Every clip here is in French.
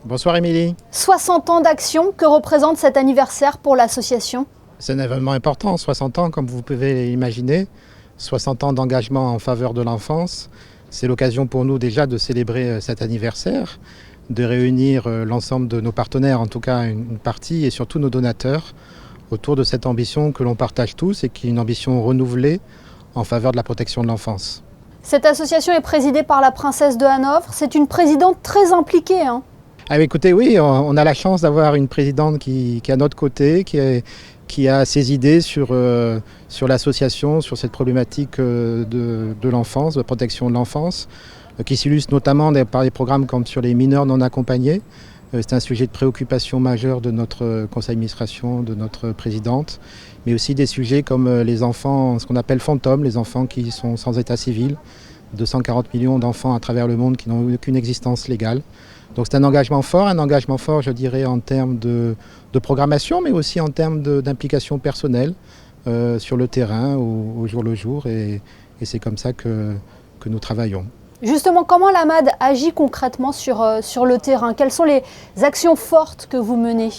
Bonsoir Émilie. 60 ans d'action, que représente cet anniversaire pour l'association? C'est un événement important, 60 ans comme vous pouvez l'imaginer, 60 ans d'engagement en faveur de l'enfance. C'est l'occasion pour nous déjà de célébrer cet anniversaire, de réunir l'ensemble de nos partenaires, en tout cas une partie, et surtout nos donateurs, autour de cette ambition que l'on partage tous et qui est une ambition renouvelée en faveur de la protection de l'enfance. Cette association est présidée par la princesse de Hanovre. C'est une présidente très impliquée. Écoutez, oui, on a la chance d'avoir une présidente qui est à notre côté, qui a ses idées sur l'association, sur cette problématique de l'enfance, de protection de l'enfance, qui s'illustre notamment par des programmes comme sur les mineurs non accompagnés. C'est un sujet de préoccupation majeure de notre conseil d'administration, de notre présidente, mais aussi des sujets comme les enfants, ce qu'on appelle fantômes, les enfants qui sont sans état civil, 240 millions d'enfants à travers le monde qui n'ont aucune existence légale. Donc c'est un engagement fort, je dirais, en termes de programmation, mais aussi en termes d'implication personnelle sur le terrain, au jour le jour, et c'est comme ça que nous travaillons. Justement, comment la MAD agit concrètement sur le terrain? Quelles sont les actions fortes que vous menez?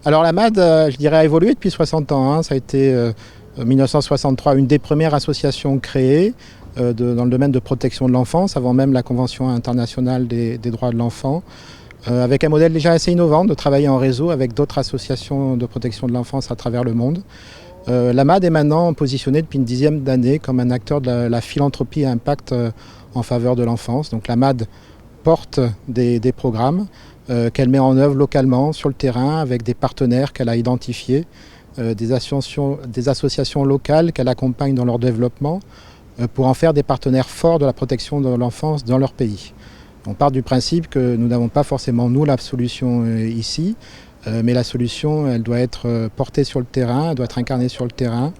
Alors la MAD, je dirais, a évolué depuis 60 ans. Ça a été en 1963 une des premières associations créées dans le domaine de protection de l'enfance, avant même la Convention internationale des droits de l'enfant, avec un modèle déjà assez innovant de travailler en réseau avec d'autres associations de protection de l'enfance à travers le monde. La MAD est maintenant positionnée depuis une dizaine d'années comme un acteur de la philanthropie à impact en faveur de l'enfance. Donc la MAD porte des programmes qu'elle met en œuvre localement sur le terrain avec des partenaires qu'elle a identifiés, des associations locales qu'elle accompagne dans leur développement pour en faire des partenaires forts de la protection de l'enfance dans leur pays. On part du principe que nous n'avons pas forcément nous la solution ici, mais la solution elle doit être portée sur le terrain, elle doit être incarnée sur le terrain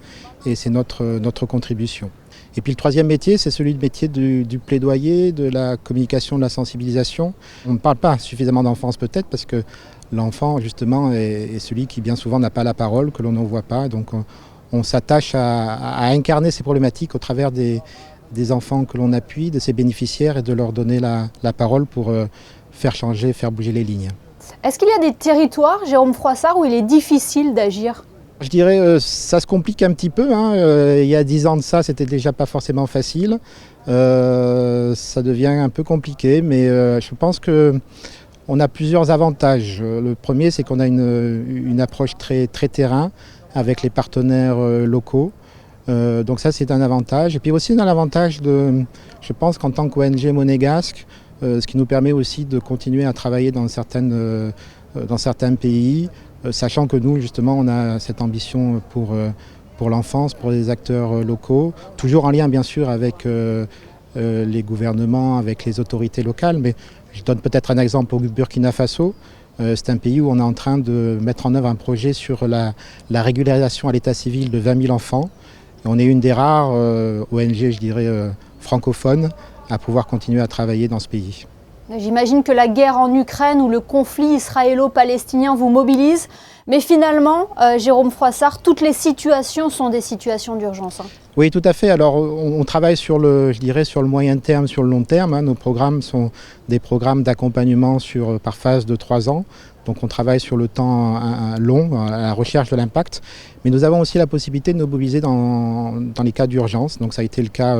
et c'est notre contribution. Et puis le troisième métier, c'est celui du métier du plaidoyer, de la communication, de la sensibilisation. On ne parle pas suffisamment d'enfance peut-être parce que l'enfant justement est celui qui bien souvent n'a pas la parole, que l'on ne voit pas. Donc on s'attache à incarner ces problématiques au travers des enfants que l'on appuie, de ses bénéficiaires et de leur donner la parole pour faire changer, faire bouger les lignes. Est-ce qu'il y a des territoires, Jérôme Froissart, où il est difficile d'agir? Je dirais ça se complique un petit peu. Il y a 10 ans de ça, c'était déjà pas forcément facile. Ça devient un peu compliqué, mais je pense qu'on a plusieurs avantages. Le premier, c'est qu'on a une approche très terrain avec les partenaires locaux. Donc ça, c'est un avantage. Et puis aussi, on a l'avantage je pense qu'en tant qu'ONG monégasque, ce qui nous permet aussi de continuer à travailler dans certains pays, sachant que nous, justement, on a cette ambition pour l'enfance, pour les acteurs locaux, toujours en lien, bien sûr, avec les gouvernements, avec les autorités locales. Mais je donne peut-être un exemple au Burkina Faso. C'est un pays où on est en train de mettre en œuvre un projet sur la régularisation à l'état civil de 20 000 enfants. Et on est une des rares ONG, je dirais, francophones à pouvoir continuer à travailler dans ce pays. J'imagine que la guerre en Ukraine ou le conflit israélo-palestinien vous mobilise. Mais finalement, Jérôme Froissart, toutes les situations sont des situations d'urgence. Oui, tout à fait. Alors, on travaille sur le moyen terme, sur le long terme. Nos programmes sont des programmes d'accompagnement par phase de 3 ans. Donc, on travaille sur le temps long, à la recherche de l'impact. Mais nous avons aussi la possibilité de nous mobiliser dans les cas d'urgence. Donc, ça a été le cas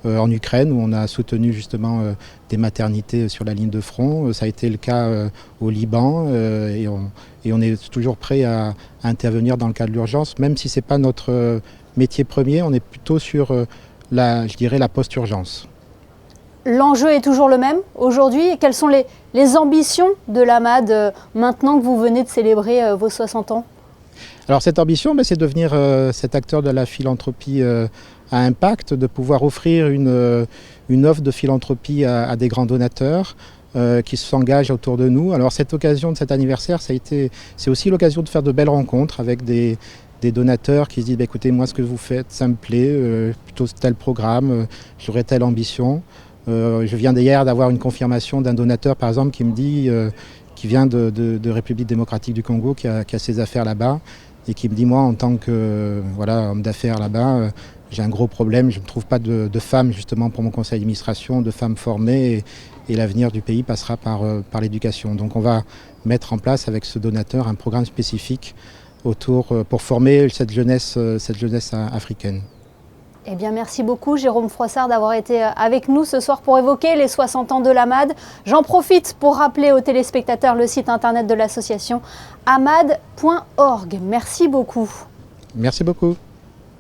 en Ukraine, où on a soutenu justement des maternités sur la ligne de front. Ça a été le cas au Liban et on est toujours prêt à intervenir dans le cas de l'urgence, même si ce n'est pas notre métier premier, on est plutôt sur la post-urgence. L'enjeu est toujours le même aujourd'hui. Et quelles sont les ambitions de la MAD maintenant que vous venez de célébrer vos 60 ans? Alors cette ambition, c'est de devenir cet acteur de la philanthropie à impact, de pouvoir offrir une offre de philanthropie à des grands donateurs qui s'engagent autour de nous. Alors cette occasion de cet anniversaire, c'est aussi l'occasion de faire de belles rencontres avec des donateurs qui se disent écoutez, moi ce que vous faites, ça me plaît, plutôt tel programme, j'aurais telle ambition. Je viens d'hier d'avoir une confirmation d'un donateur par exemple qui me dit qui vient de République démocratique du Congo, qui a ses affaires là-bas, et qui me dit moi en tant que homme d'affaires là-bas, j'ai un gros problème, je ne trouve pas de femmes justement pour mon conseil d'administration, de femmes formées et l'avenir du pays passera par l'éducation. Donc on va mettre en place avec ce donateur un programme spécifique pour former cette jeunesse africaine. Eh bien, merci beaucoup Jérôme Froissart d'avoir été avec nous ce soir pour évoquer les 60 ans de l'AMAD. J'en profite pour rappeler aux téléspectateurs le site internet de l'association amad.org. Merci beaucoup. Merci beaucoup.